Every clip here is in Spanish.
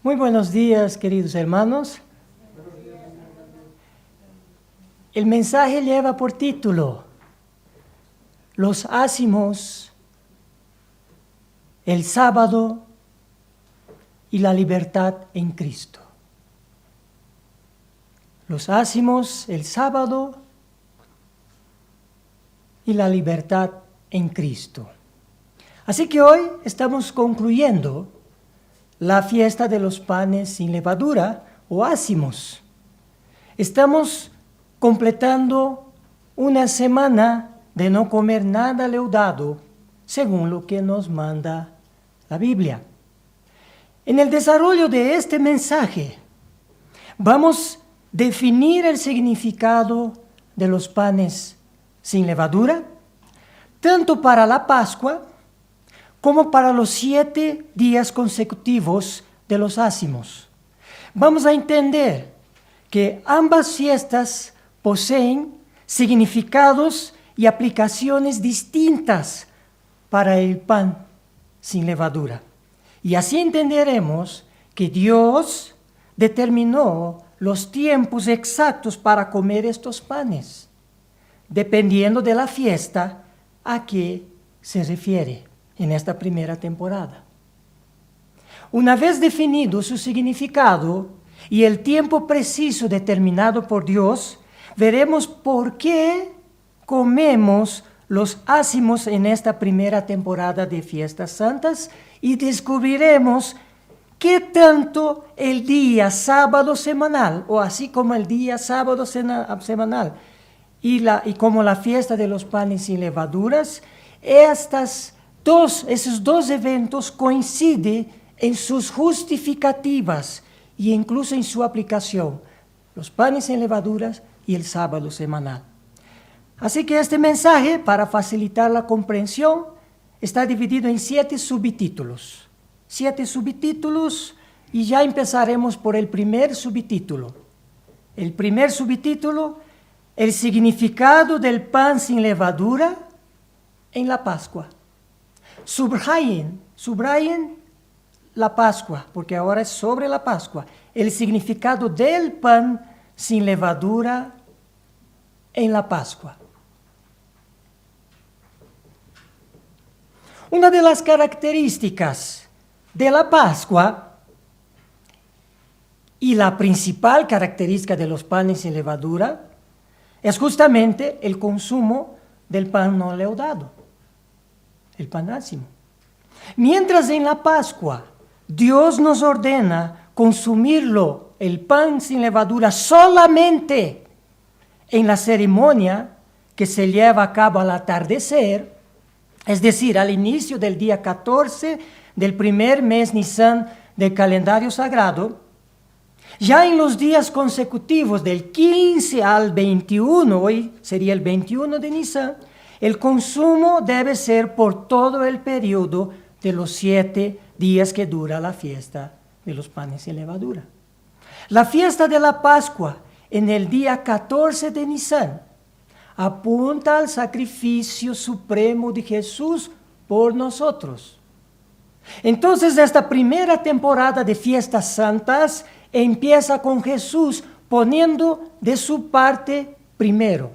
Muy buenos días, queridos hermanos. El mensaje lleva por título Los ácimos, el sábado y la libertad en Cristo. Los ácimos, el sábado y la libertad en Cristo. Así que hoy estamos concluyendo la fiesta de los panes sin levadura o ácimos. Estamos completando una semana de no comer nada leudado, según lo que nos manda la Biblia. En el desarrollo de este mensaje, vamos a definir el significado de los panes sin levadura, tanto para la Pascua como para los 7 días consecutivos de los ácimos. Vamos a entender que ambas fiestas poseen significados y aplicaciones distintas para el pan sin levadura. Y así entenderemos que Dios determinó los tiempos exactos para comer estos panes, dependiendo de la fiesta a que se refiere en esta primera temporada. Una vez definido su significado y el tiempo preciso determinado por Dios, veremos por qué comemos los ácimos en esta primera temporada de Fiestas Santas y descubriremos qué tanto el día sábado semanal, o así como el día sábado semanal y como la fiesta de los panes sin levaduras, esos dos eventos coinciden en sus justificativas e incluso en su aplicación, los panes sin levaduras y el sábado semanal. Así que este mensaje, para facilitar la comprensión, está dividido en 7 subtítulos. 7 subtítulos y ya empezaremos por el primer subtítulo. El primer subtítulo, el significado del pan sin levadura en la Pascua. Subrayen la Pascua, porque ahora es sobre la Pascua. El significado del pan sin levadura en la Pascua. Una de las características de la Pascua y la principal característica de los panes sin levadura es justamente el consumo del pan no leudado, el pan ácimo. Mientras en la Pascua Dios nos ordena consumirlo, el pan sin levadura, solamente en la ceremonia que se lleva a cabo al atardecer, es decir, al inicio del día 14 del primer mes Nisan del calendario sagrado, ya en los días consecutivos del 15 al 21, hoy sería el 21 de Nisan, el consumo debe ser por todo el periodo de los 7 días que dura la fiesta de los panes sin levadura. La fiesta de la Pascua en el día 14 de Nisan apunta al sacrificio supremo de Jesús por nosotros. Entonces, esta primera temporada de Fiestas Santas empieza con Jesús poniendo de su parte primero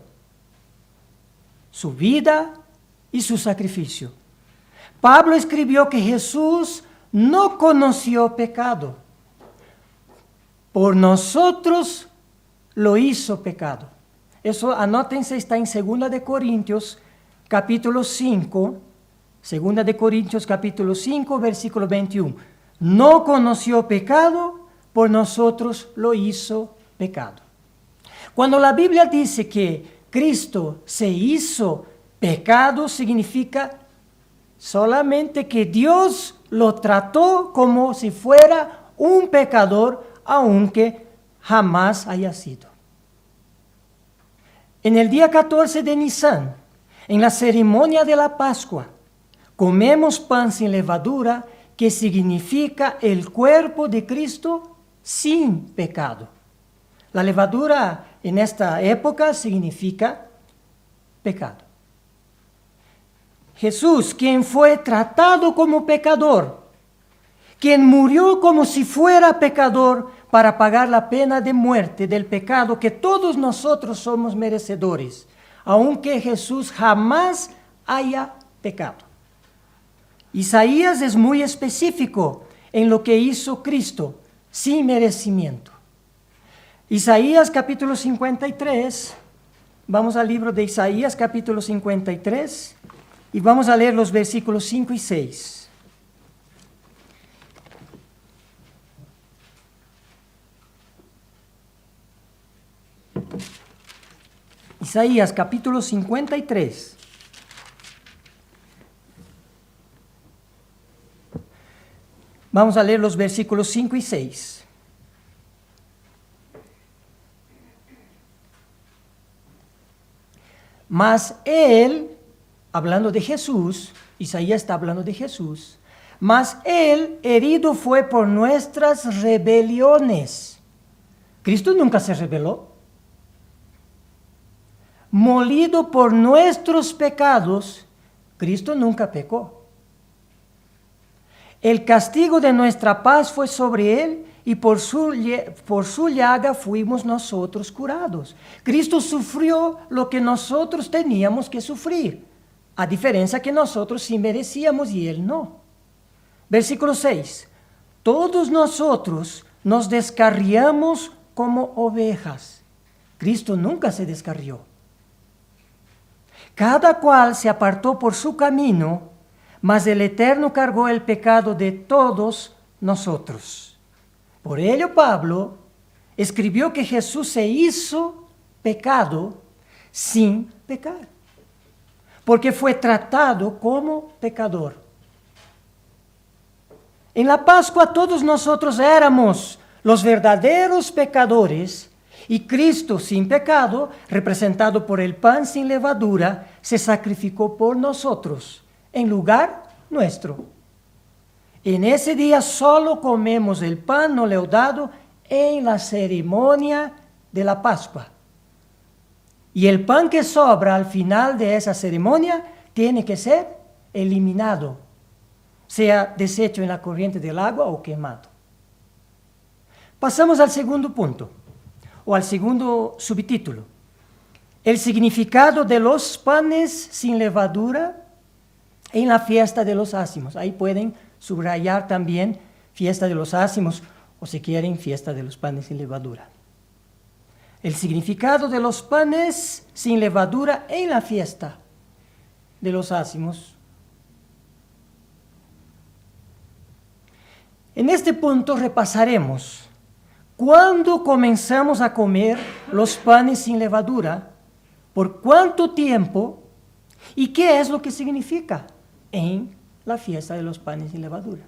su vida y su sacrificio. Pablo escribió que Jesús no conoció pecado. Por nosotros lo hizo pecado. Eso, anótense, está en 2 de Corintios, capítulo 5. 2 de Corintios, capítulo 5, versículo 21. No conoció pecado, por nosotros lo hizo pecado. Cuando la Biblia dice que Cristo se hizo pecado, significa solamente que Dios lo trató como si fuera un pecador, aunque jamás haya sido. En el día 14 de Nisan, en la ceremonia de la Pascua, comemos pan sin levadura, que significa el cuerpo de Cristo sin pecado. La levadura en esta época significa pecado. Jesús, quien fue tratado como pecador, quien murió como si fuera pecador para pagar la pena de muerte del pecado que todos nosotros somos merecedores, aunque Jesús jamás haya pecado. Isaías es muy específico en lo que hizo Cristo sin merecimiento. Isaías capítulo 53, vamos al libro de Isaías capítulo 53 y vamos a leer los versículos 5 y 6. Isaías capítulo 53. Vamos a leer los versículos 5 y 6. Mas él, hablando de Jesús, Isaías está hablando de Jesús, mas él herido fue por nuestras rebeliones. Cristo nunca se rebeló. Molido por nuestros pecados, Cristo nunca pecó. El castigo de nuestra paz fue sobre él y por su llaga fuimos nosotros curados. Cristo sufrió lo que nosotros teníamos que sufrir, a diferencia que nosotros sí merecíamos y él no. Versículo 6. Todos nosotros nos descarriamos como ovejas. Cristo nunca se descarrió. Cada cual se apartó por su camino, mas el Eterno cargó el pecado de todos nosotros. Por ello Pablo escribió que Jesús se hizo pecado sin pecar, porque fue tratado como pecador. En la Pascua todos nosotros éramos los verdaderos pecadores, y Cristo sin pecado, representado por el pan sin levadura, se sacrificó por nosotros, en lugar nuestro. En ese día solo comemos el pan no leudado en la ceremonia de la Pascua. Y el pan que sobra al final de esa ceremonia tiene que ser eliminado, sea deshecho en la corriente del agua o quemado. Pasamos al segundo punto, o al segundo subtítulo. El significado de los panes sin levadura en la fiesta de los ácimos. Ahí pueden subrayar también fiesta de los ácimos, o si quieren, fiesta de los panes sin levadura. El significado de los panes sin levadura en la fiesta de los ácimos. En este punto repasaremos cuándo comenzamos a comer los panes sin levadura, por cuánto tiempo y qué es lo que significa en la fiesta de los panes sin levadura.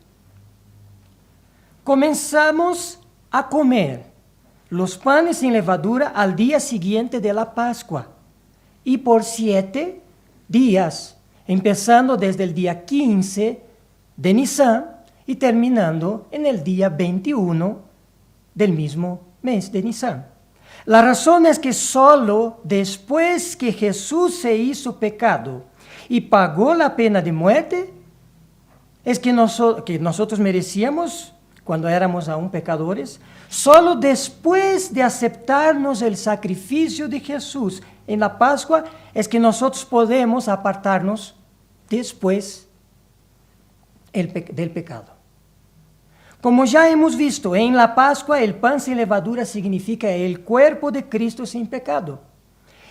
Comenzamos a comer los panes sin levadura al día siguiente de la Pascua y por 7 días, empezando desde el día 15 de Nisan y terminando en el día 21 del mismo mes de Nisan. La razón es que solo después que Jesús se hizo pecado y pagó la pena de muerte, es que nosotros merecíamos cuando éramos aún pecadores, solo después de aceptarnos el sacrificio de Jesús en la Pascua, es que nosotros podemos apartarnos después del pecado. Como ya hemos visto, en la Pascua el pan sin levadura significa el cuerpo de Cristo sin pecado.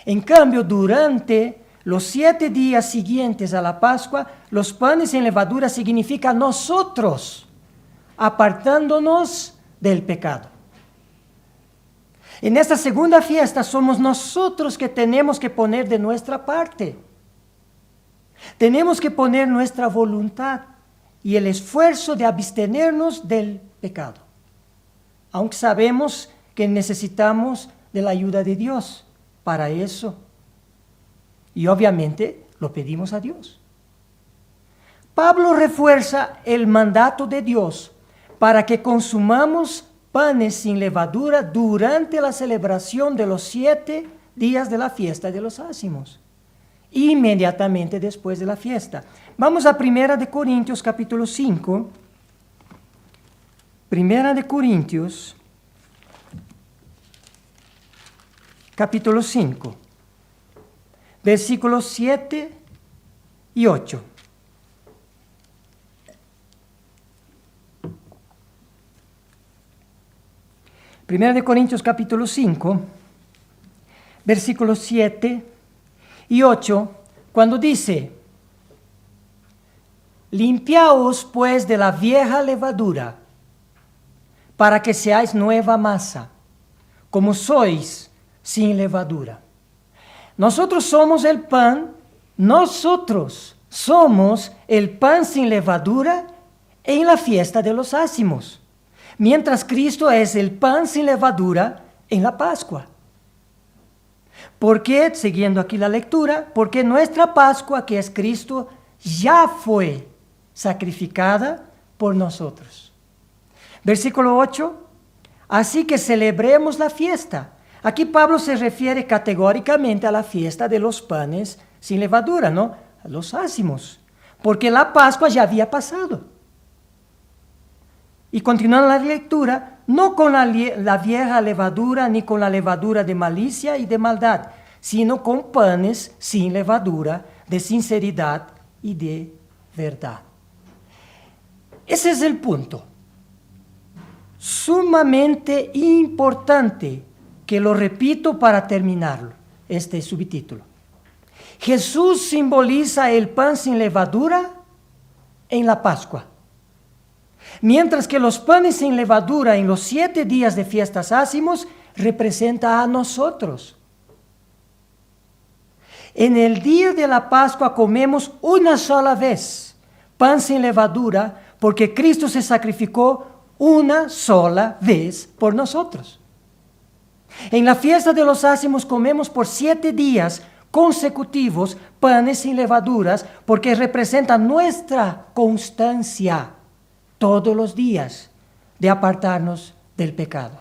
En cambio, durante los 7 días siguientes a la Pascua, los panes sin levadura significan nosotros apartándonos del pecado. En esta segunda fiesta somos nosotros que tenemos que poner de nuestra parte. Tenemos que poner nuestra voluntad y el esfuerzo de abstenernos del pecado, aunque sabemos que necesitamos de la ayuda de Dios para eso. Y obviamente lo pedimos a Dios. Pablo refuerza el mandato de Dios para que consumamos panes sin levadura durante la celebración de los 7 días de la fiesta de los ácimos, inmediatamente después de la fiesta. Vamos a 1 Corintios capítulo 5, Primera de Corintios, capítulo 5, versículos 7 y 8. Primera de Corintios, capítulo 5, versículos 7 y 8, cuando dice: limpiaos pues de la vieja levadura, para que seáis nueva masa, como sois sin levadura. Nosotros somos el pan sin levadura en la fiesta de los ácimos, mientras Cristo es el pan sin levadura en la Pascua. Porque, siguiendo aquí la lectura, porque nuestra Pascua, que es Cristo, ya fue sacrificada por nosotros. Versículo 8, así que celebremos la fiesta. Aquí Pablo se refiere categóricamente a la fiesta de los panes sin levadura, ¿no? A los ácimos, porque la Pascua ya había pasado. Y continuando la lectura, no con la vieja levadura, ni con la levadura de malicia y de maldad, sino con panes sin levadura, de sinceridad y de verdad. Ese es el punto. Sumamente importante, que lo repito para terminarlo, este subtítulo. Jesús simboliza el pan sin levadura en la Pascua, mientras que los panes sin levadura en los 7 días de fiestas ácimos representa a nosotros. En el día de la Pascua comemos una sola vez pan sin levadura, porque Cristo se sacrificó una sola vez por nosotros. En la fiesta de los ácimos comemos por 7 días consecutivos panes sin levaduras, porque representa nuestra constancia todos los días de apartarnos del pecado.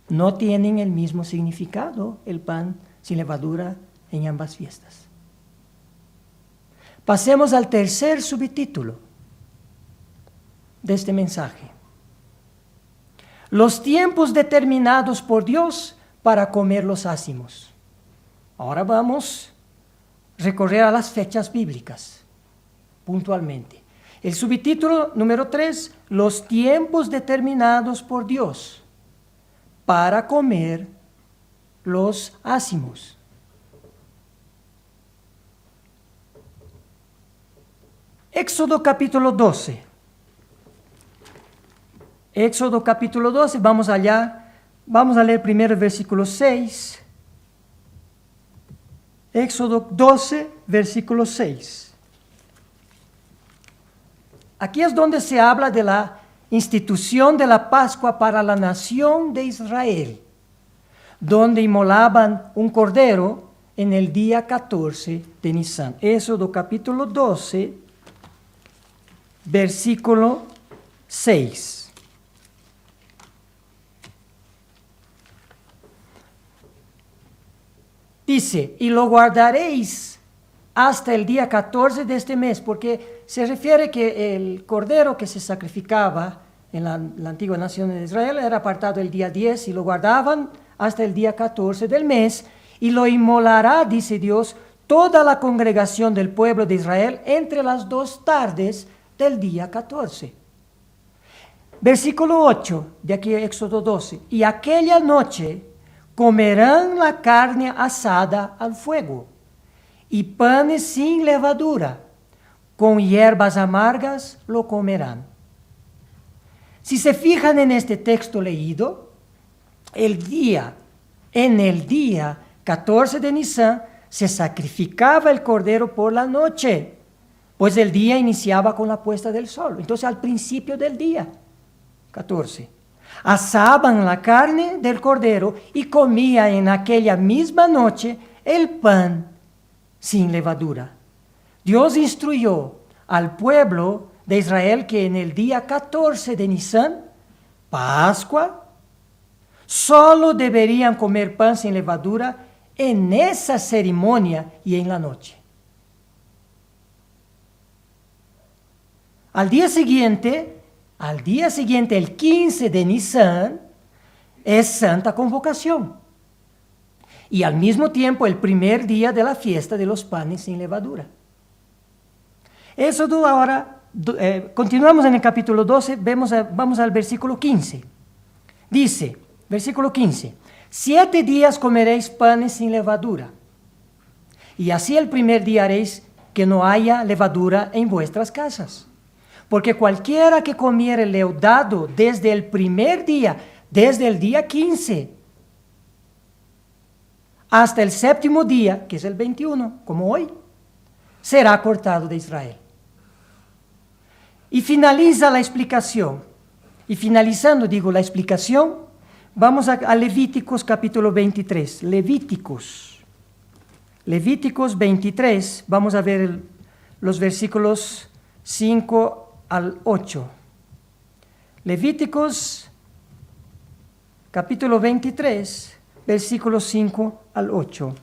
No tienen el mismo significado el pan sin levadura en ambas fiestas. Pasemos al tercer subtítulo de este mensaje: los tiempos determinados por Dios para comer los ácimos. Ahora vamos a recorrer a las fechas bíblicas puntualmente. El subtítulo número 3, los tiempos determinados por Dios para comer los ácimos. Éxodo capítulo 12. Éxodo capítulo 12, vamos allá. Vamos a leer primero el versículo 6. Éxodo 12, versículo 6. Aquí es donde se habla de la institución de la Pascua para la nación de Israel, donde inmolaban un cordero en el día 14 de Nisan. Éxodo capítulo 12, versículo 6. Dice, y lo guardaréis hasta el día 14 de este mes, porque se refiere que el cordero que se sacrificaba en la antigua nación de Israel era apartado el día 10 y lo guardaban hasta el día 14 del mes, y lo inmolará, dice Dios, toda la congregación del pueblo de Israel entre las 2 tardes del día 14. Versículo 8 de aquí Éxodo 12, y aquella noche comerán la carne asada al fuego y panes sin levadura, con hierbas amargas lo comerán. Si se fijan en este texto leído, en el día 14 de Nisan se sacrificaba el cordero por la noche, pues el día iniciaba con la puesta del sol. Entonces al principio del día 14. Asaban la carne del cordero y comía en aquella misma noche el pan sin levadura. Dios instruyó al pueblo de Israel que en el día 14 de Nisan, Pascua, solo deberían comer pan sin levadura en esa ceremonia y en la noche. Al día siguiente, al día siguiente, el 15 de Nisan, es Santa Convocación. Y al mismo tiempo el primer día de la fiesta de los panes sin levadura. Éxodo ahora, continuamos en el capítulo 12, vamos al versículo 15. Dice, versículo 15, 7 días comeréis panes sin levadura, y así el primer día haréis que no haya levadura en vuestras casas. Porque cualquiera que comiere leudado desde el primer día, desde el día 15, hasta el séptimo día, que es el 21, como hoy, será cortado de Israel. Y finaliza la explicación. Y finalizando, digo, la explicación, vamos a Levíticos capítulo 23. Levíticos 23, vamos a ver los versículos 5 al 8. Levíticos capítulo 23, versículos 5 al 8.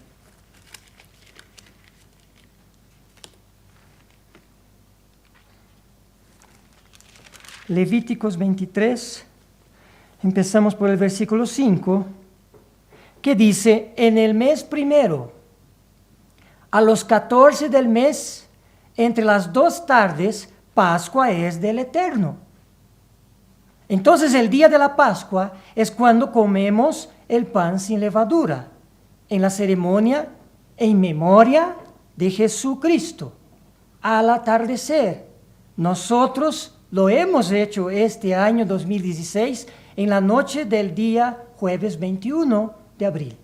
Levíticos 23, empezamos por el versículo 5, que dice, en el mes primero, a los 14 del mes, entre las 2 tardes, Pascua es del Eterno. Entonces el día de la Pascua es cuando comemos el pan sin levadura, en la ceremonia en memoria de Jesucristo. Al atardecer, nosotros lo hemos hecho este año 2016 en la noche del día jueves 21 de abril.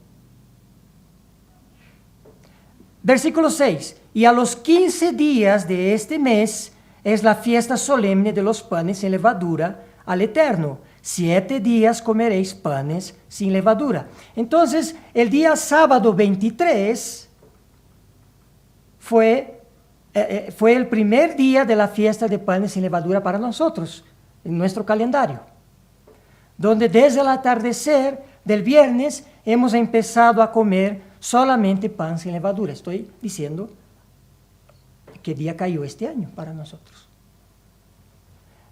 Versículo 6. Y a los 15 días de este mes es la fiesta solemne de los panes sin levadura al Eterno. 7 días comeréis panes sin levadura. Entonces, el día sábado 23 fue el primer día de la fiesta de panes sin levadura para nosotros, en nuestro calendario, donde desde el atardecer del viernes hemos empezado a comer solamente pan sin levadura. Estoy diciendo qué día cayó este año para nosotros.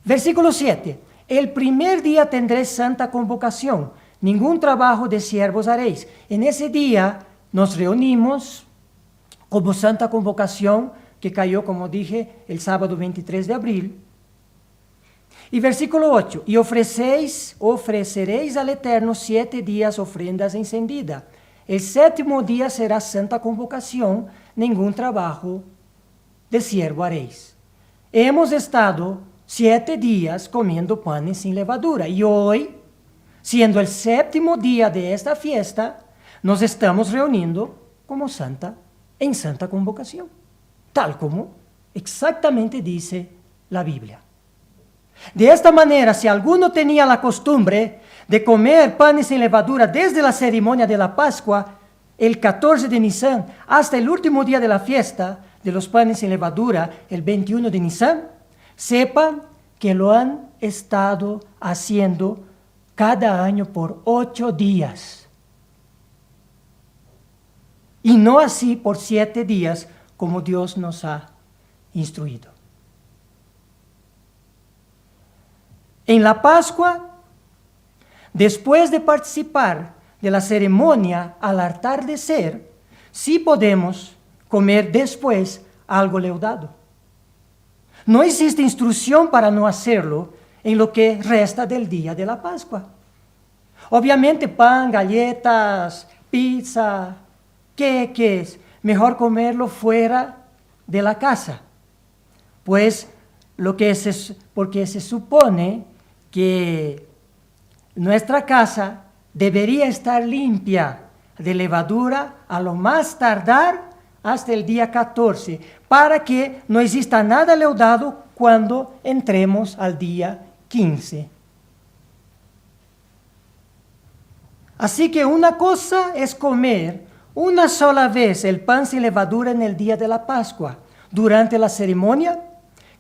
Versículo 7. El primer día tendréis santa convocación, ningún trabajo de siervos haréis. En ese día nos reunimos como santa convocación, que cayó, como dije, el sábado 23 de abril. Y versículo 8, y ofreceréis al Eterno 7 días ofrendas encendidas. El séptimo día será santa convocación, ningún trabajo de siervo haréis. Hemos estado 7 días comiendo panes sin levadura, y hoy, siendo el séptimo día de esta fiesta, nos estamos reuniendo como en santa convocación, tal como exactamente dice la Biblia. De esta manera, si alguno tenía la costumbre de comer panes sin levadura desde la ceremonia de la Pascua, el 14 de Nisan, hasta el último día de la fiesta de los panes sin levadura, el 21 de Nisan, sepan que lo han estado haciendo cada año por 8 días. Y no así por 7 días como Dios nos ha instruido. En la Pascua, después de participar de la ceremonia al atardecer, sí podemos comer después algo leudado. No existe instrucción para no hacerlo en lo que resta del día de la Pascua. Obviamente pan, galletas, pizza, queques, mejor comerlo fuera de la casa, pues porque se supone que nuestra casa debería estar limpia de levadura a lo más tardar hasta el día 14, para que no exista nada leudado cuando entremos al día 15. Así que una cosa es comer una sola vez el pan sin levadura en el día de la Pascua, durante la ceremonia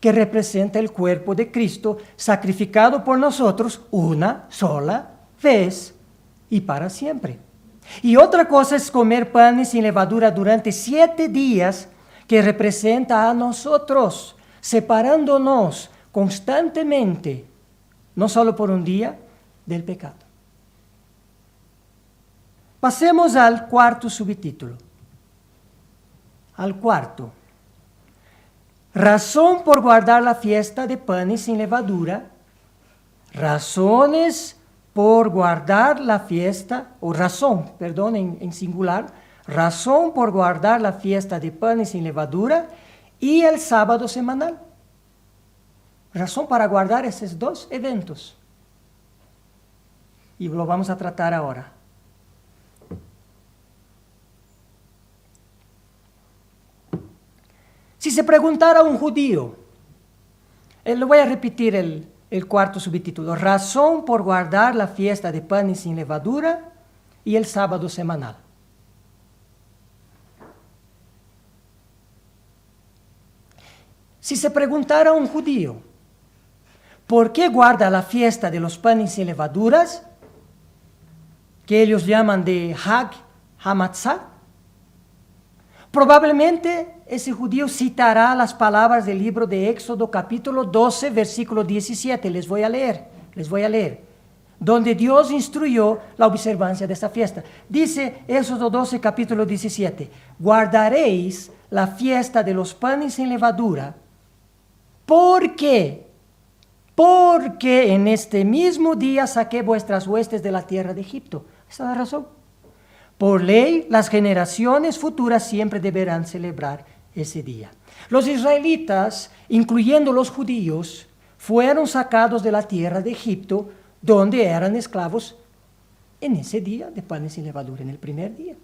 que representa el cuerpo de Cristo sacrificado por nosotros una sola vez y para siempre. Y otra cosa es comer panes sin levadura durante 7 días, que representa a nosotros, separándonos constantemente no solo por un día, del pecado. Pasemos al cuarto subtítulo. Al cuarto. Razón por guardar la fiesta de panes sin levadura. Razones por guardar la fiesta, o razón, perdón, en singular. Razón por guardar la fiesta de panes sin levadura y el sábado semanal. Razón para guardar esos dos eventos. Y lo vamos a tratar ahora. Si se preguntara a un judío, le voy a repetir el cuarto subtítulo, razón por guardar la fiesta de panes sin levadura y el sábado semanal. Si se preguntara a un judío, ¿por qué guarda la fiesta de los panes sin levaduras, que ellos llaman de Hag HaMatzah? Probablemente ese judío citará las palabras del libro de Éxodo capítulo 12, versículo 17. Les voy a leer. Donde Dios instruyó la observancia de esta fiesta. Dice Éxodo 12, capítulo 17. Guardaréis la fiesta de los panes sin levadura. ¿Por qué? Porque en este mismo día saqué vuestras huestes de la tierra de Egipto. Esa es la razón. Por ley, las generaciones futuras siempre deberán celebrar ese día. Los israelitas, incluyendo los judíos, fueron sacados de la tierra de Egipto, donde eran esclavos en ese día de panes sin levadura, en el primer día.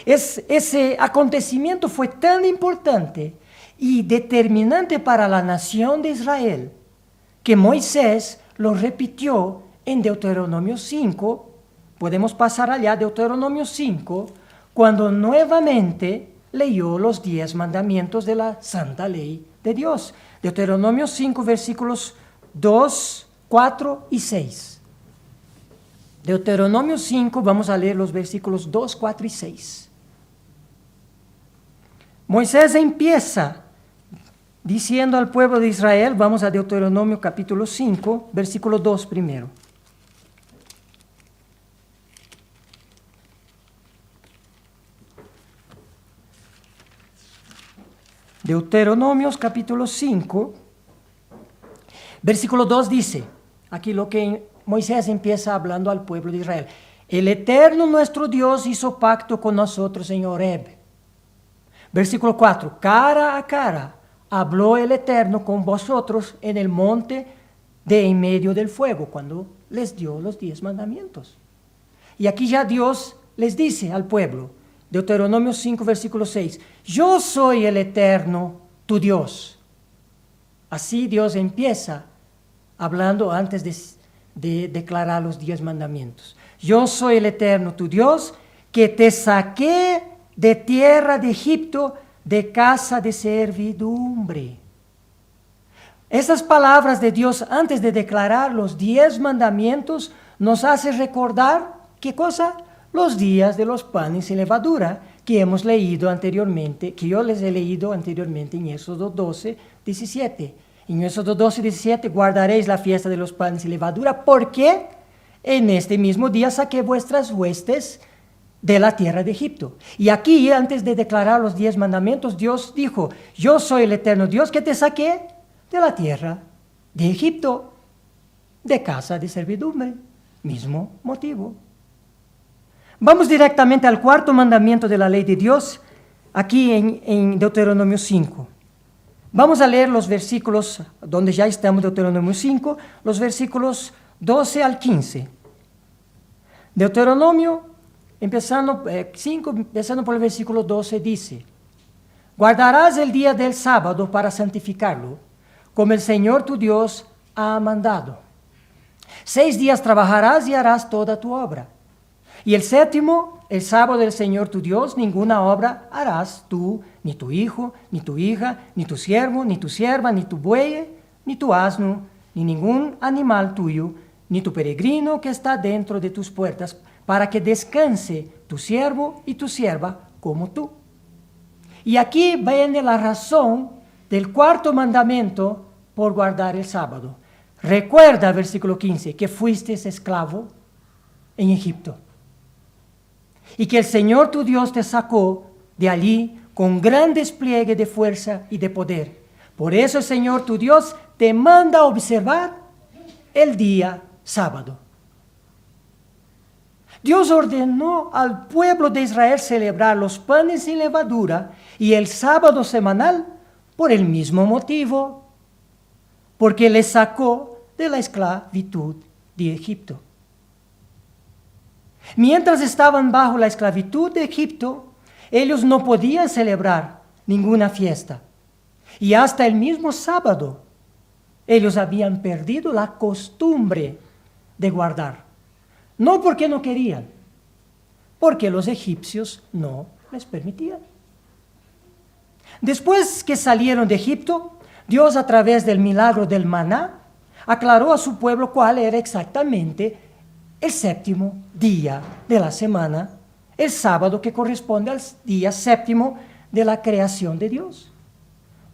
Ese acontecimiento fue tan importante y determinante para la nación de Israel que Moisés lo repitió en Deuteronomio 5. Podemos pasar allá, Deuteronomio 5, cuando nuevamente leyó los 10 mandamientos de la santa ley de Dios. Deuteronomio 5, versículos 2, 4 y 6. Deuteronomio 5, vamos a leer los versículos 2, 4 y 6. Moisés empieza diciendo al pueblo de Israel, vamos a Deuteronomio capítulo 5, versículo 2 primero. Deuteronomios capítulo 5, versículo 2 dice, aquí lo que Moisés empieza hablando al pueblo de Israel. El Eterno nuestro Dios hizo pacto con nosotros en Horeb. Versículo 4, cara a cara habló el Eterno con vosotros en el monte de en medio del fuego, cuando les dio los 10 mandamientos. Y aquí ya Dios les dice al pueblo, Deuteronomio 5, versículo 6, yo soy el Eterno, tu Dios. Así Dios empieza hablando antes de declarar los 10 mandamientos. Yo soy el Eterno, tu Dios, que te saqué de tierra de Egipto, de casa de servidumbre. Esas palabras de Dios antes de declarar los 10 mandamientos nos hace recordar, ¿qué cosa? Los días de los panes sin levadura que hemos leído anteriormente, que yo les he leído anteriormente en Éxodo 12, 17. En Éxodo 12, 17, guardaréis la fiesta de los panes sin levadura, porque en este mismo día saqué vuestras huestes de la tierra de Egipto. Y aquí, antes de declarar los 10 mandamientos, Dios dijo, yo soy el eterno Dios que te saqué de la tierra de Egipto, de casa de servidumbre. Mismo motivo. Vamos directamente al cuarto mandamiento de la ley de Dios, aquí en Deuteronomio 5. Vamos a leer los versículos, donde ya estamos, Deuteronomio 5, los versículos 12 al 15. Deuteronomio 5, empezando por el versículo 12, dice, guardarás el día del sábado para santificarlo, como el Señor tu Dios ha mandado. 6 días trabajarás y harás toda tu obra. Y el séptimo, el sábado del Señor tu Dios, ninguna obra harás tú, ni tu hijo, ni tu hija, ni tu siervo, ni tu sierva, ni tu buey, ni tu asno, ni ningún animal tuyo, ni tu peregrino que está dentro de tus puertas, para que descanse tu siervo y tu sierva como tú. Y aquí viene la razón del cuarto mandamiento por guardar el sábado. recuerda, versículo 15, que fuiste esclavo en Egipto y que el Señor tu Dios te sacó de allí con gran despliegue de fuerza y de poder. Por eso el Señor tu Dios te manda observar el día sábado. Dios ordenó al pueblo de Israel celebrar los panes sin levadura y el sábado semanal por el mismo motivo, porque les sacó de la esclavitud de Egipto. Mientras estaban bajo la esclavitud de Egipto, ellos no podían celebrar ninguna fiesta. Y hasta el mismo sábado, ellos habían perdido la costumbre de guardar. No porque no querían, porque los egipcios no les permitían. Después que salieron de Egipto, Dios a través del milagro del maná aclaró a su pueblo cuál era exactamente el séptimo día de la semana, el sábado que corresponde al día séptimo de la creación de Dios,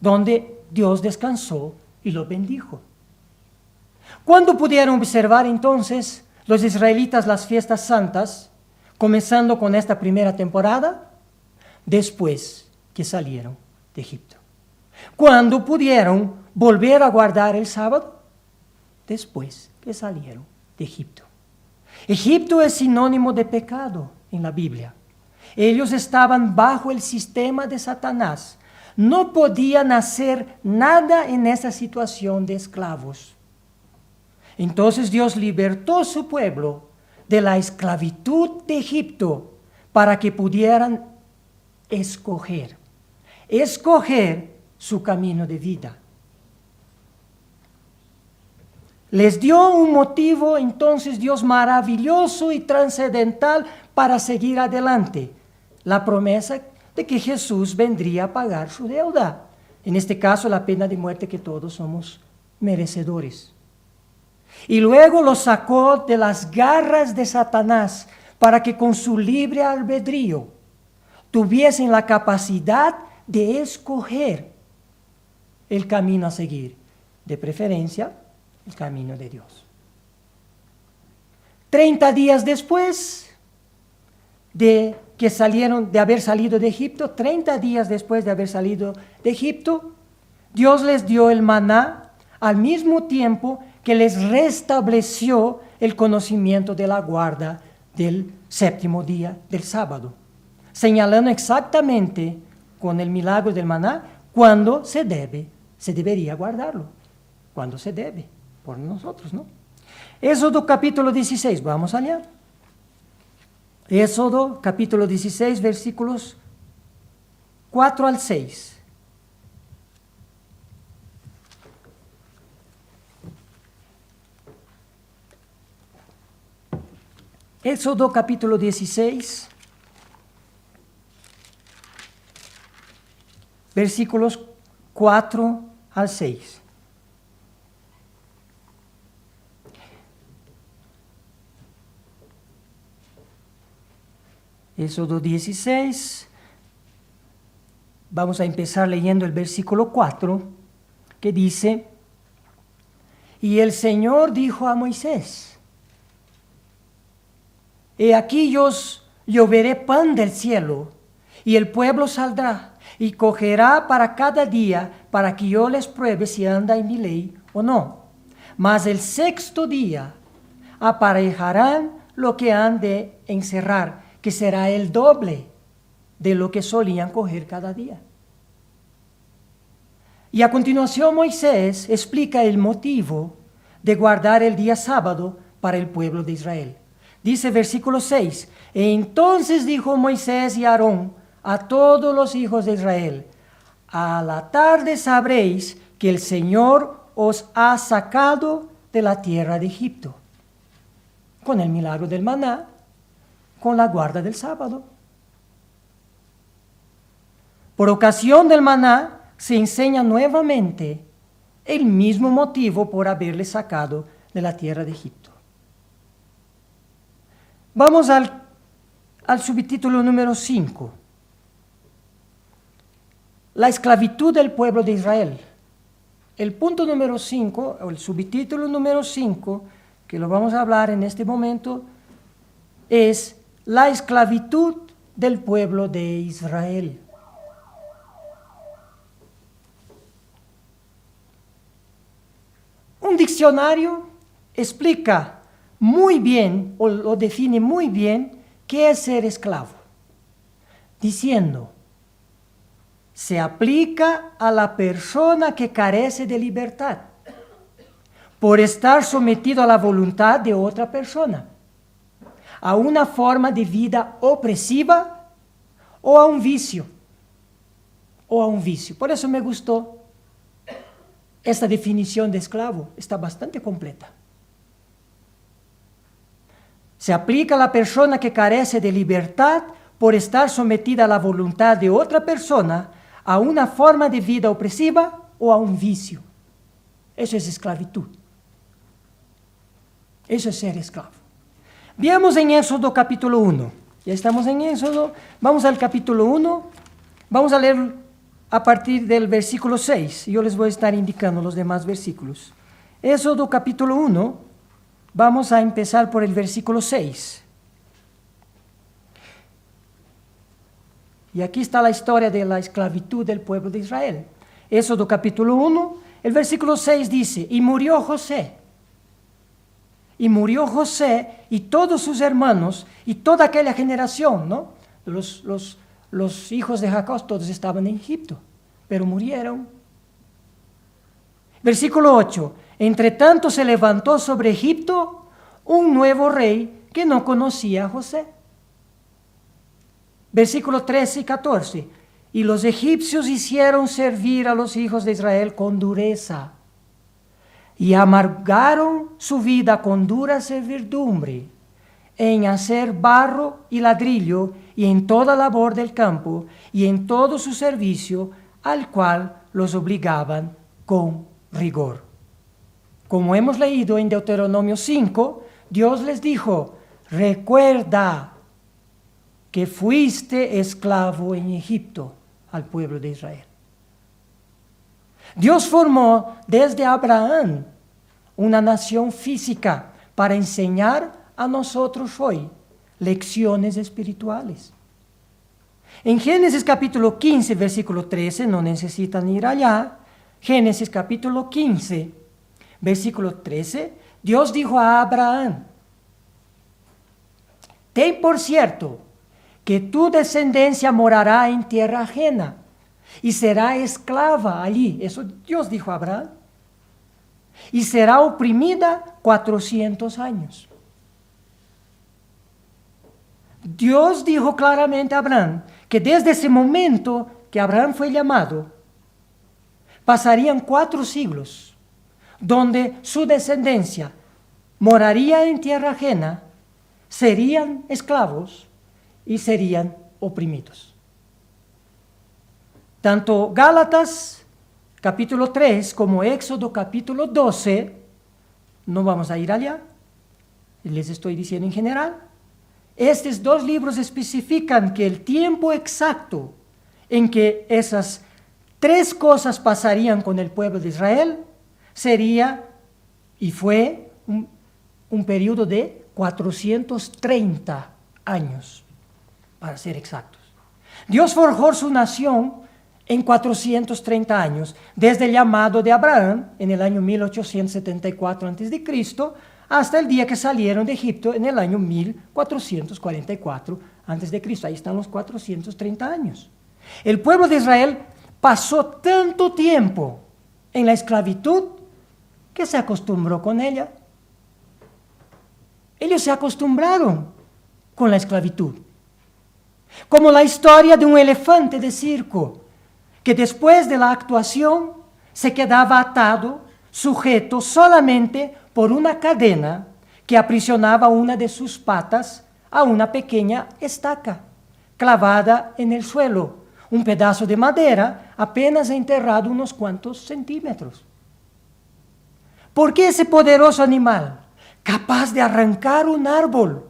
donde Dios descansó y lo bendijo. ¿Cuándo pudieron observar entonces los israelitas las fiestas santas, comenzando con esta primera temporada? Después que salieron de Egipto. ¿Cuándo pudieron volver a guardar el sábado? Después que salieron de Egipto. Egipto es sinónimo de pecado en la Biblia. Ellos estaban bajo el sistema de Satanás. No podían hacer nada en esa situación de esclavos. Entonces Dios libertó a su pueblo de la esclavitud de Egipto para que pudieran escoger su camino de vida. Les dio un motivo entonces Dios maravilloso y trascendental para seguir adelante. La promesa de que Jesús vendría a pagar su deuda. En este caso, la pena de muerte que todos somos merecedores. Y luego los sacó de las garras de Satanás para que con su libre albedrío tuviesen la capacidad de escoger el camino a seguir. De preferencia, el camino de Dios. 30 días después de haber salido de Egipto, 30 días después de haber salido de Egipto, Dios les dio el maná al mismo tiempo que les restableció el conocimiento de la guarda del séptimo día del sábado, señalando exactamente con el milagro del maná cuándo se debería guardarlo, cuándo se debe, por nosotros, ¿no? Éxodo capítulo 16, vamos allá. Éxodo capítulo 16, versículos 4 al 6. Éxodo capítulo 16, versículos 4 al 6. Éxodo 16, vamos a empezar leyendo el versículo 4, que dice: Y el Señor dijo a Moisés: He aquí yo lloveré pan del cielo, y el pueblo saldrá y cogerá para cada día, para que yo les pruebe si anda en mi ley o no. Mas el sexto día aparejarán lo que han de encerrar, que será el doble de lo que solían coger cada día. Y a continuación Moisés explica el motivo de guardar el día sábado para el pueblo de Israel. Dice versículo 6, entonces dijo Moisés y Aarón a todos los hijos de Israel: a la tarde sabréis que el Señor os ha sacado de la tierra de Egipto, con el milagro del maná, con la guarda del sábado. Por ocasión del maná se enseña nuevamente el mismo motivo por haberle sacado de la tierra de Egipto. Vamos al subtítulo número 5. La esclavitud del pueblo de Israel el punto número 5, o el subtítulo número 5, que lo vamos a hablar en este momento, es la esclavitud del pueblo de Israel. Un diccionario explica muy bien, o lo define muy bien, qué es ser esclavo, diciendo: se aplica a la persona que carece de libertad por estar sometido a la voluntad de otra persona, a una forma de vida opresiva o a un vicio. Por eso me gustó esta definición de esclavo, está bastante completa. Se aplica a la persona que carece de libertad por estar sometida a la voluntad de otra persona, a una forma de vida opresiva o a un vicio. Eso es esclavitud. Eso es ser esclavo. Veamos en Éxodo capítulo 1. Ya estamos en Éxodo. Vamos al capítulo 1. Vamos a leer a partir del versículo 6. Yo les voy a estar indicando los demás versículos. Éxodo capítulo 1. Vamos a empezar por el versículo 6. Y aquí está la historia de la esclavitud del pueblo de Israel. Éxodo capítulo 1, el versículo 6 dice: y murió José y todos sus hermanos y toda aquella generación, ¿no? Los hijos de Jacob todos estaban en Egipto, pero murieron. Versículo 8: entre tanto se levantó sobre Egipto un nuevo rey que no conocía a José. Versículo 13 y 14: y los egipcios hicieron servir a los hijos de Israel con dureza, y amargaron su vida con dura servidumbre, en hacer barro y ladrillo, y en toda labor del campo, y en todo su servicio, al cual los obligaban con rigor. Como hemos leído en Deuteronomio 5, Dios les dijo: recuerda que fuiste esclavo en Egipto al pueblo de Israel. Dios formó desde Abraham una nación física para enseñar a nosotros hoy lecciones espirituales. En Génesis capítulo 15, versículo 13, no necesitan ir allá. Génesis capítulo 15, versículo 13, Dios dijo a Abraham: ten por cierto que tu descendencia morará en tierra ajena y será esclava allí. Eso Dios dijo a Abraham. Y será oprimida 400 años. Dios dijo claramente a Abraham que desde ese momento que Abraham fue llamado, pasarían 4 siglos donde su descendencia moraría en tierra ajena, serían esclavos y serían oprimidos. Tanto Gálatas capítulo 3 como Éxodo capítulo 12, no vamos a ir allá, les estoy diciendo en general, estos 2 libros especifican que el tiempo exacto en que esas 3 cosas pasarían con el pueblo de Israel sería y fue un periodo de 430 años, para ser exactos. Dios forjó su nación en 430 años, desde el llamado de Abraham en el año 1874 a.C., hasta el día que salieron de Egipto en el año 1444 a.C. Ahí están los 430 años. El pueblo de Israel pasó tanto tiempo en la esclavitud que se acostumbró con ella. Ellos se acostumbraron con la esclavitud. Como la historia de un elefante de circo, que después de la actuación se quedaba atado, sujeto solamente por una cadena que aprisionaba una de sus patas a una pequeña estaca clavada en el suelo, un pedazo de madera apenas enterrado unos cuantos centímetros. ¿Por qué ese poderoso animal, capaz de arrancar un árbol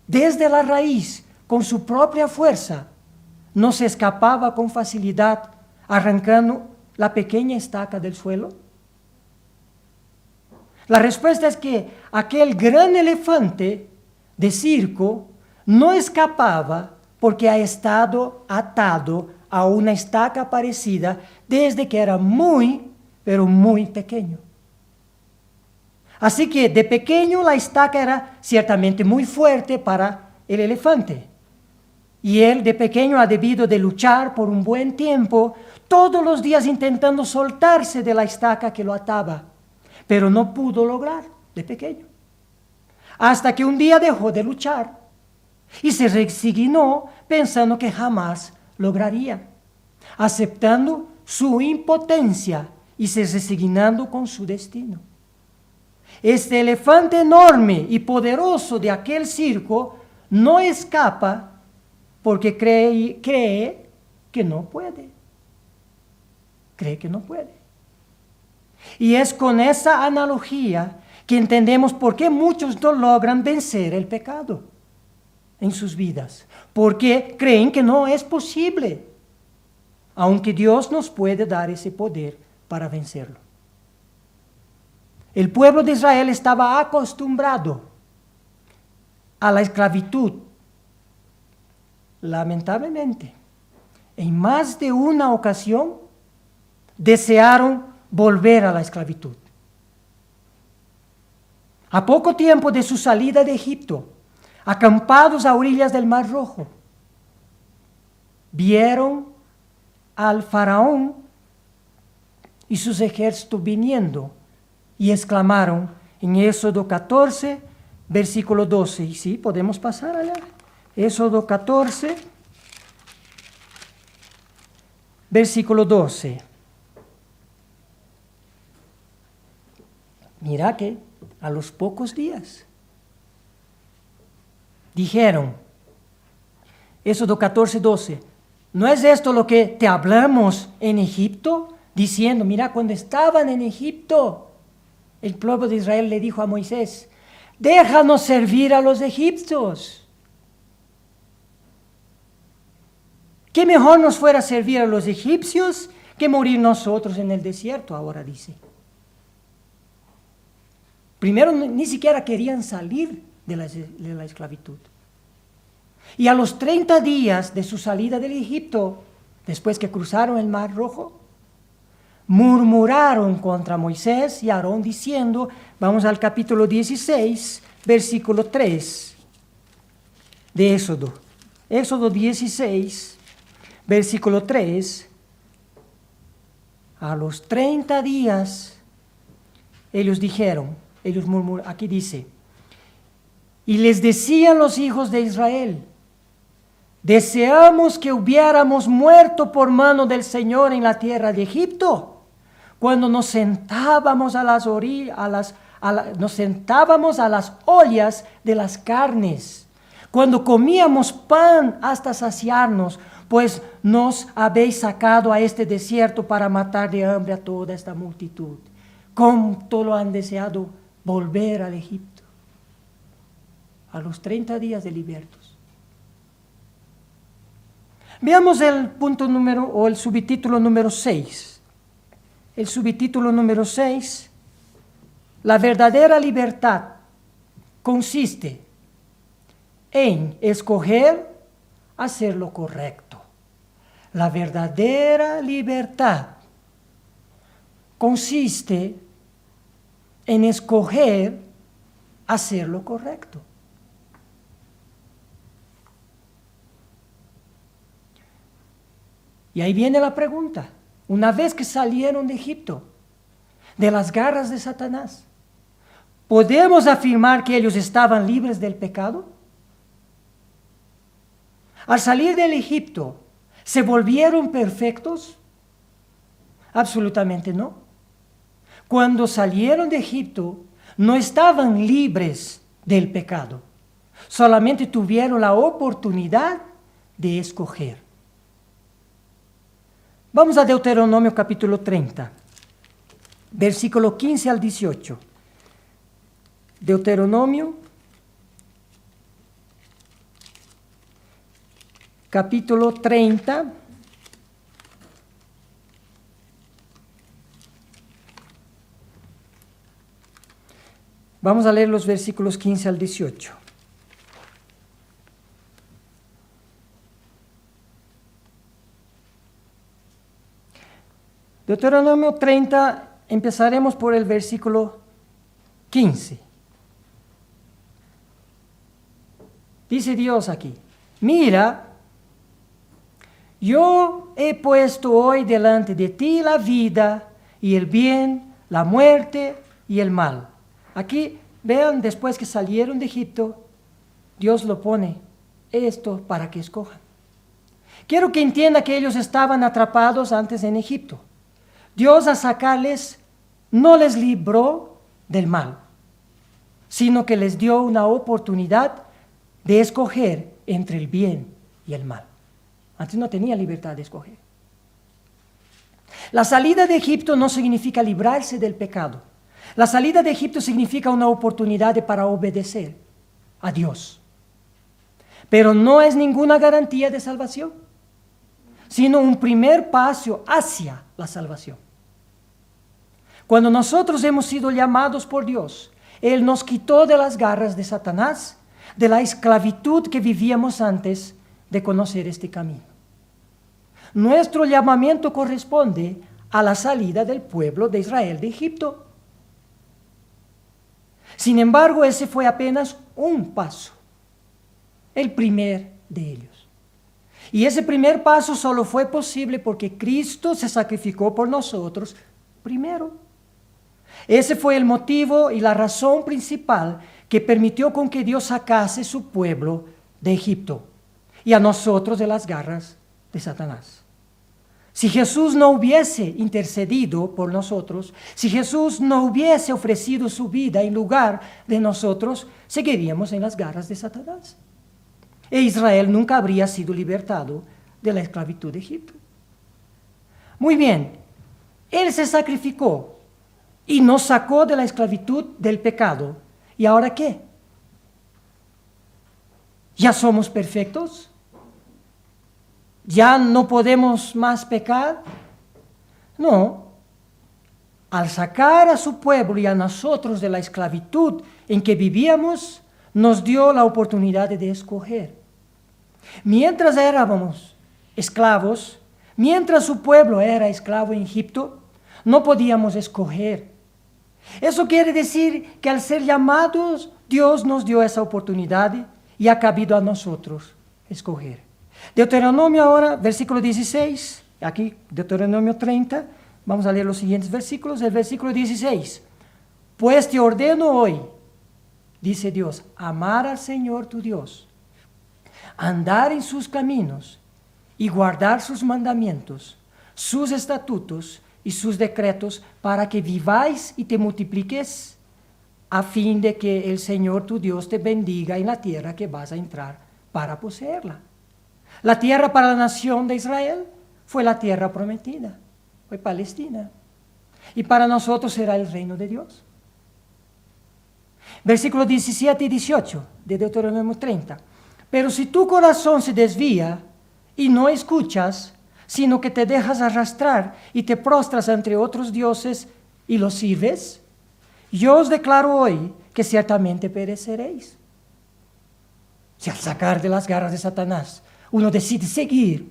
desde la raíz con su propia fuerza, no se escapaba con facilidad arrancando la pequeña estaca del suelo? La respuesta es que aquel gran elefante de circo no escapaba porque ha estado atado a una estaca parecida desde que era muy, pero muy pequeño. Así que de pequeño la estaca era ciertamente muy fuerte para el elefante. Y él de pequeño ha debido de luchar por un buen tiempo, todos los días intentando soltarse de la estaca que lo ataba, pero no pudo lograr de pequeño. Hasta que un día dejó de luchar y se resignó pensando que jamás lograría, aceptando su impotencia y se resignando con su destino. Este elefante enorme y poderoso de aquel circo no escapa porque cree que no puede. Cree que no puede. Y es con esa analogía que entendemos por qué muchos no logran vencer el pecado en sus vidas. Porque creen que no es posible, aunque Dios nos puede dar ese poder para vencerlo. El pueblo de Israel estaba acostumbrado a la esclavitud. Lamentablemente, en más de una ocasión, desearon volver a la esclavitud. A poco tiempo de su salida de Egipto, acampados a orillas del Mar Rojo, vieron al faraón y sus ejércitos viniendo y exclamaron en Éxodo 14, versículo 12. Y sí, podemos pasar allá. Éxodo 14, versículo 12. Mira que a los pocos días dijeron, Éxodo 14, 12, ¿no es esto lo que te hablamos en Egipto? Diciendo, mira, cuando estaban en Egipto, el pueblo de Israel le dijo a Moisés, déjanos servir a los egipcios. ¿Qué mejor nos fuera servir a los egipcios que morir nosotros en el desierto? Ahora dice. Primero ni siquiera querían salir de la esclavitud. Y a los 30 días de su salida del Egipto, después que cruzaron el Mar Rojo, murmuraron contra Moisés y Aarón diciendo, vamos al capítulo 16, versículo 3 de Éxodo. Éxodo 16, versículo 3. A los 30 días, ellos dijeron, aquí dice, y les decían los hijos de Israel, deseamos que hubiéramos muerto por mano del Señor en la tierra de Egipto, cuando nos sentábamos nos sentábamos a las ollas de las carnes, cuando comíamos pan hasta saciarnos, pues nos habéis sacado a este desierto para matar de hambre a toda esta multitud. ¿Cuánto lo han deseado volver al Egipto? A los 30 días de libertos. Veamos el punto el subtítulo número 6. El subtítulo número 6, la verdadera libertad consiste en escoger hacer lo correcto. La verdadera libertad consiste en escoger hacer lo correcto. Y ahí viene la pregunta. Una vez que salieron de Egipto, de las garras de Satanás, ¿podemos afirmar que ellos estaban libres del pecado? Al salir del Egipto, ¿se volvieron perfectos? Absolutamente no. Cuando salieron de Egipto, no estaban libres del pecado. Solamente tuvieron la oportunidad de escoger. Vamos a Deuteronomio capítulo 30, versículo 15 al 18. Deuteronomio capítulo 30, Vamos a leer los versículos 15 al 18. Deuteronomio 30, empezaremos por el versículo 15. Dice Dios aquí: mira, yo he puesto hoy delante de ti la vida y el bien, la muerte y el mal. Aquí vean, después que salieron de Egipto, Dios lo pone esto para que escojan. Quiero que entienda que ellos estaban atrapados antes en Egipto. Dios, al sacarles, no les libró del mal, sino que les dio una oportunidad de escoger entre el bien y el mal. Antes no tenía libertad de escoger. La salida de Egipto no significa librarse del pecado. La salida de Egipto significa una oportunidad para obedecer a Dios. Pero no es ninguna garantía de salvación, sino un primer paso hacia la salvación. Cuando nosotros hemos sido llamados por Dios, Él nos quitó de las garras de Satanás, de la esclavitud que vivíamos antes de conocer este camino. Nuestro llamamiento corresponde a la salida del pueblo de Israel de Egipto. Sin embargo, ese fue apenas un paso, el primer de ellos. Y ese primer paso solo fue posible porque Cristo se sacrificó por nosotros primero. Ese fue el motivo y la razón principal que permitió con que Dios sacase su pueblo de Egipto y a nosotros de las garras de Satanás. Si Jesús no hubiese intercedido por nosotros, si Jesús no hubiese ofrecido su vida en lugar de nosotros, seguiríamos en las garras de Satanás. E Israel nunca habría sido libertado de la esclavitud de Egipto. Muy bien, Él se sacrificó y nos sacó de la esclavitud del pecado. ¿Y ahora qué? ¿Ya somos perfectos? ¿Ya no podemos más pecar? No. Al sacar a su pueblo y a nosotros de la esclavitud en que vivíamos, nos dio la oportunidad de escoger. Mientras éramos esclavos, mientras su pueblo era esclavo en Egipto, no podíamos escoger. Eso quiere decir que al ser llamados, Dios nos dio esa oportunidad y ha cabido a nosotros escoger. Deuteronomio ahora, versículo 16, aquí Deuteronomio 30, vamos a leer los siguientes versículos. El versículo 16, pues te ordeno hoy, dice Dios, amar al Señor tu Dios, andar en sus caminos y guardar sus mandamientos, sus estatutos y sus decretos, para que viváis y te multipliques, a fin de que el Señor tu Dios te bendiga en la tierra que vas a entrar para poseerla. La tierra para la nación de Israel fue la tierra prometida, fue Palestina. Y para nosotros será el reino de Dios. Versículos 17 y 18 de Deuteronomio 30. Pero si tu corazón se desvía y no escuchas, sino que te dejas arrastrar y te prostras ante otros dioses y los sirves, yo os declaro hoy que ciertamente pereceréis. Si al sacar de las garras de Satanás uno decide seguir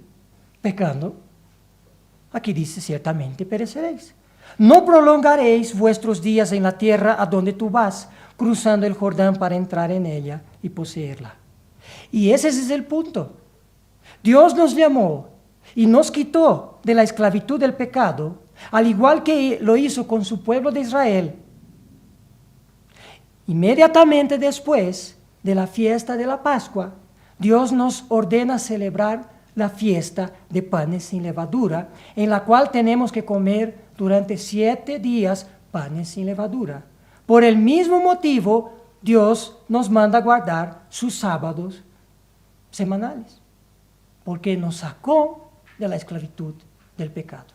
pecando, aquí dice ciertamente pereceréis. No prolongaréis vuestros días en la tierra a donde tú vas, cruzando el Jordán para entrar en ella y poseerla. Y ese es el punto. Dios nos llamó y nos quitó de la esclavitud del pecado, al igual que lo hizo con su pueblo de Israel. Inmediatamente después de la fiesta de la Pascua, Dios nos ordena celebrar la fiesta de panes sin levadura, en la cual tenemos que comer durante 7 días panes sin levadura. Por el mismo motivo, Dios nos manda guardar sus sábados semanales, porque nos sacó de la esclavitud del pecado.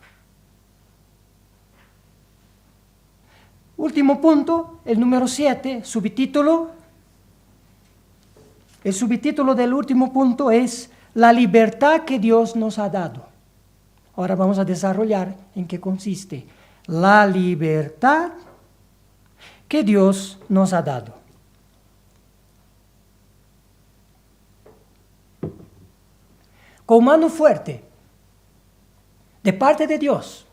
Último punto, el número 7, subtítulo. El subtítulo del último punto es la libertad que Dios nos ha dado. Ahora vamos a desarrollar en qué consiste. La libertad que Dios nos ha dado. Con mano fuerte, de parte de Dios,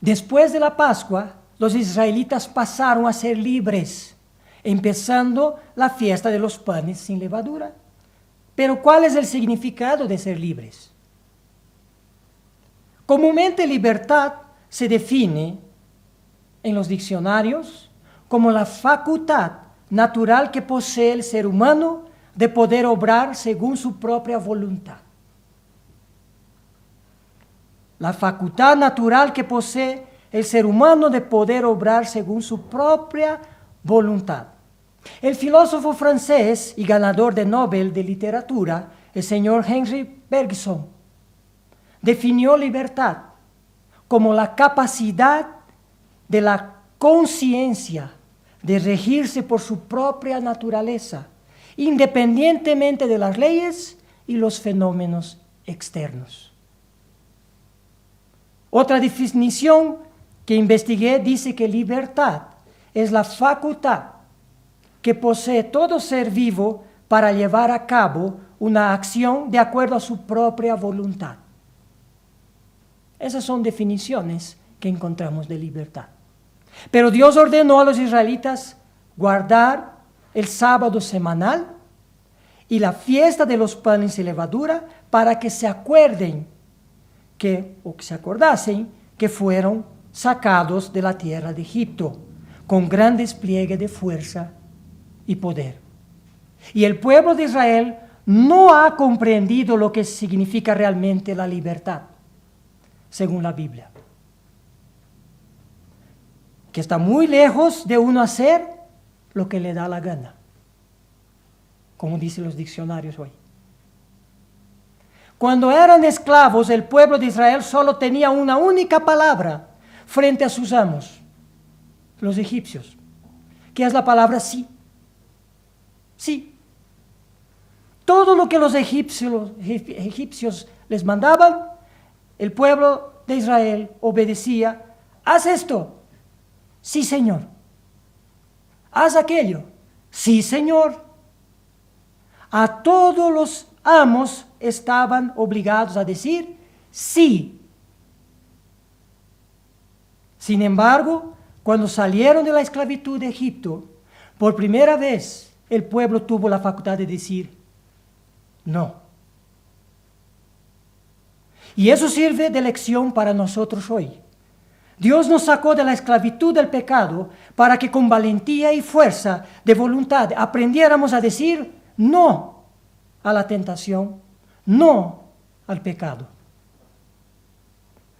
después de la Pascua, los israelitas pasaron a ser libres, empezando la fiesta de los panes sin levadura. Pero ¿cuál es el significado de ser libres? Comúnmente libertad se define en los diccionarios como la facultad natural que posee el ser humano de poder obrar según su propia voluntad. La facultad natural que posee el ser humano de poder obrar según su propia voluntad. El filósofo francés y ganador de Nobel de Literatura, el señor Henri Bergson, definió libertad como la capacidad de la conciencia de regirse por su propia naturaleza, independientemente de las leyes y los fenómenos externos. Otra definición que investigué dice que libertad es la facultad que posee todo ser vivo para llevar a cabo una acción de acuerdo a su propia voluntad. Esas son definiciones que encontramos de libertad. Pero Dios ordenó a los israelitas guardar el sábado semanal y la fiesta de los panes sin levadura para que se acuerden que se acordasen que fueron sacados de la tierra de Egipto con gran despliegue de fuerza y poder. Y el pueblo de Israel no ha comprendido lo que significa realmente la libertad, según la Biblia. Que está muy lejos de uno hacer lo que le da la gana, como dicen los diccionarios hoy. Cuando eran esclavos, el pueblo de Israel solo tenía una única palabra frente a sus amos, los egipcios, que es la palabra sí. Sí. Todo lo que los egipcios les mandaban, el pueblo de Israel obedecía. Haz esto. Sí, Señor. Haz aquello. Sí, Señor. A todos los amos estaban obligados a decir sí. Sin embargo, cuando salieron de la esclavitud de Egipto, por primera vez el pueblo tuvo la facultad de decir no. Y eso sirve de lección para nosotros hoy. Dios nos sacó de la esclavitud del pecado para que con valentía y fuerza de voluntad aprendiéramos a decir no a la tentación, no al pecado.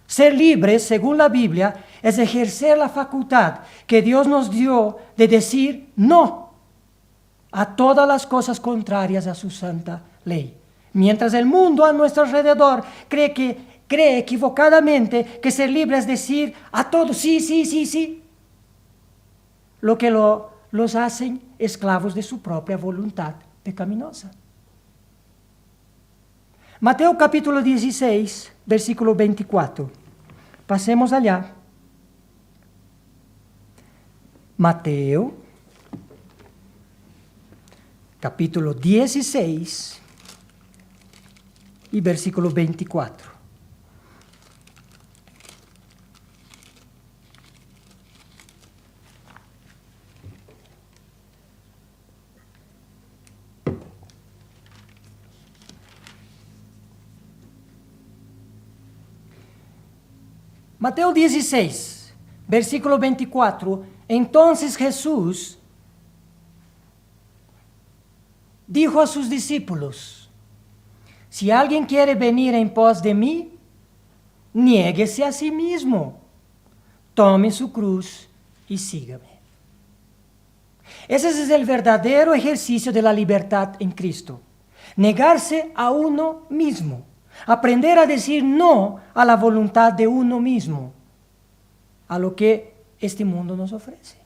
Ser libres, según la Biblia, es ejercer la facultad que Dios nos dio de decir no a todas las cosas contrarias a su santa ley. Mientras el mundo a nuestro alrededor cree equivocadamente que ser libre es decir a todos sí, sí, sí, sí, lo que los hacen esclavos de su propia voluntad pecaminosa. Mateo capítulo 16, versículo 24. Pasemos allá. Mateo capítulo 16 y versículo 24. Mateo 16, versículo 24. Entonces Jesús dijo a sus discípulos: si alguien quiere venir en pos de mí, niéguese a sí mismo, tome su cruz y sígame. Ese es el verdadero ejercicio de la libertad en Cristo. Negarse a uno mismo. Aprender a decir no a la voluntad de uno mismo, a lo que este mundo nos ofrece.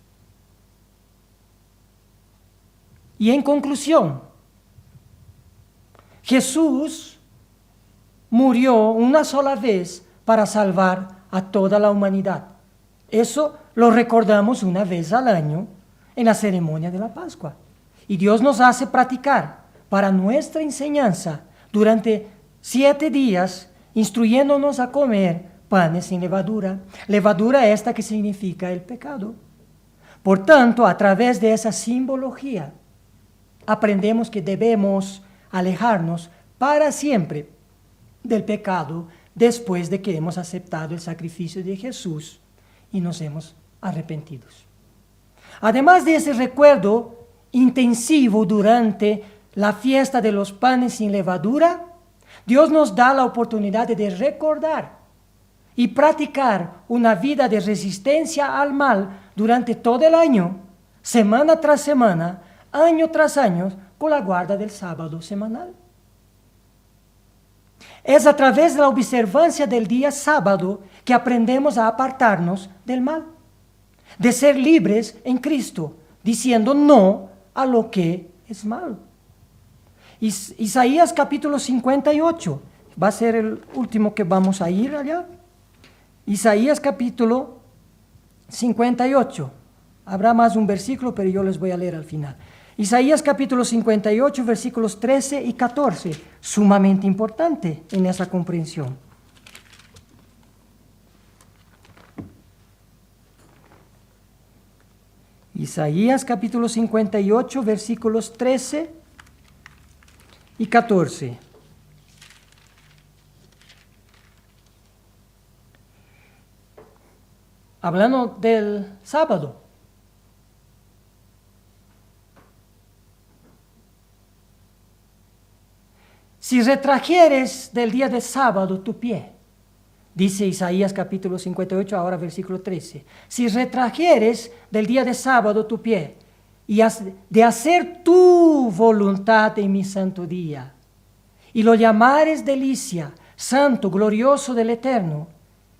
Y en conclusión, Jesús murió una sola vez para salvar a toda la humanidad. Eso lo recordamos una vez al año en la ceremonia de la Pascua. Y Dios nos hace practicar para nuestra enseñanza durante 7 días, instruyéndonos a comer panes sin levadura. Levadura esta que significa el pecado. Por tanto, a través de esa simbología, aprendemos que debemos alejarnos para siempre del pecado después de que hemos aceptado el sacrificio de Jesús y nos hemos arrepentido. Además de ese recuerdo intensivo durante la fiesta de los panes sin levadura, Dios nos da la oportunidad de recordar y practicar una vida de resistencia al mal durante todo el año, semana tras semana, año tras año, con la guarda del sábado semanal. Es a través de la observancia del día sábado que aprendemos a apartarnos del mal, de ser libres en Cristo, diciendo no a lo que es malo. Isaías capítulo 58, va a ser el último que vamos a ir allá. Isaías capítulo 58, habrá más un versículo, pero yo les voy a leer al final. Isaías capítulo 58, versículos 13 y 14, sumamente importante en esa comprensión. Isaías capítulo 58, versículos 13 y 14. Hablando del sábado. Si retrajeres del día de sábado tu pie, dice Isaías capítulo 58, ahora versículo 13. Si retrajeres del día de sábado tu pie, y de hacer tu voluntad en mi santo día, y lo llamares delicia, santo, glorioso del Eterno,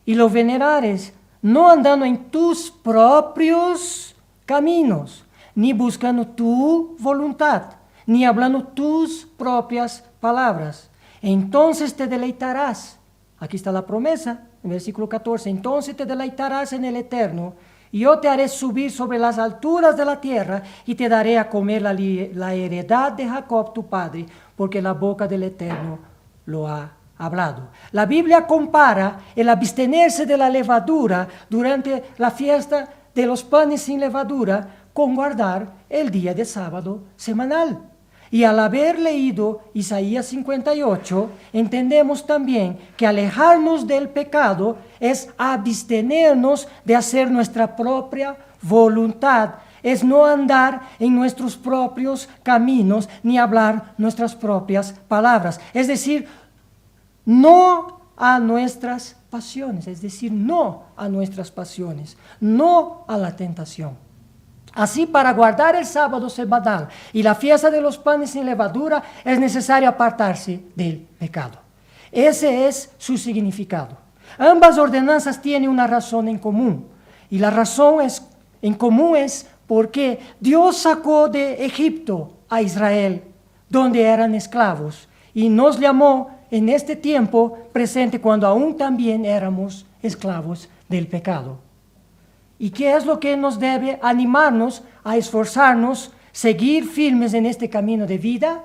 y lo venerares, no andando en tus propios caminos, ni buscando tu voluntad, ni hablando tus propias palabras, entonces te deleitarás. Aquí está la promesa, en el versículo 14. Entonces te deleitarás en el Eterno, y yo te haré subir sobre las alturas de la tierra, y te daré a comer la heredad de Jacob tu padre, porque la boca del Eterno lo ha hablado. La Biblia compara el abstenerse de la levadura durante la fiesta de los panes sin levadura con guardar el día de sábado semanal. Y al haber leído Isaías 58, entendemos también que alejarnos del pecado es abstenernos de hacer nuestra propia voluntad, es no andar en nuestros propios caminos ni hablar nuestras propias palabras. Es decir, no a nuestras pasiones, es decir, no a nuestras pasiones, no a la tentación. Así, para guardar el sábado semanal y la fiesta de los panes sin levadura, es necesario apartarse del pecado. Ese es su significado. Ambas ordenanzas tienen una razón en común. Y la razón en común es porque Dios sacó de Egipto a Israel, donde eran esclavos, y nos llamó en este tiempo presente cuando aún también éramos esclavos del pecado. ¿Y qué es lo que nos debe animarnos a esforzarnos, seguir firmes en este camino de vida?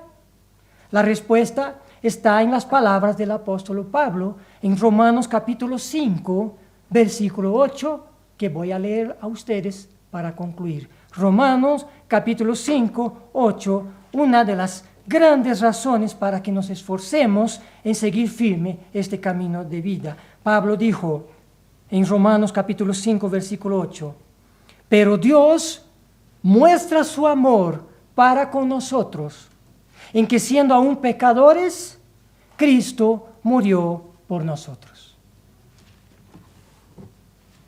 La respuesta está en las palabras del apóstol Pablo en Romanos capítulo 5, versículo 8, que voy a leer a ustedes para concluir. Romanos capítulo 5, 8, una de las grandes razones para que nos esforcemos en seguir firme este camino de vida. Pablo dijo en Romanos capítulo 5, versículo 8, pero Dios muestra su amor para con nosotros, en que siendo aún pecadores, Cristo murió por nosotros.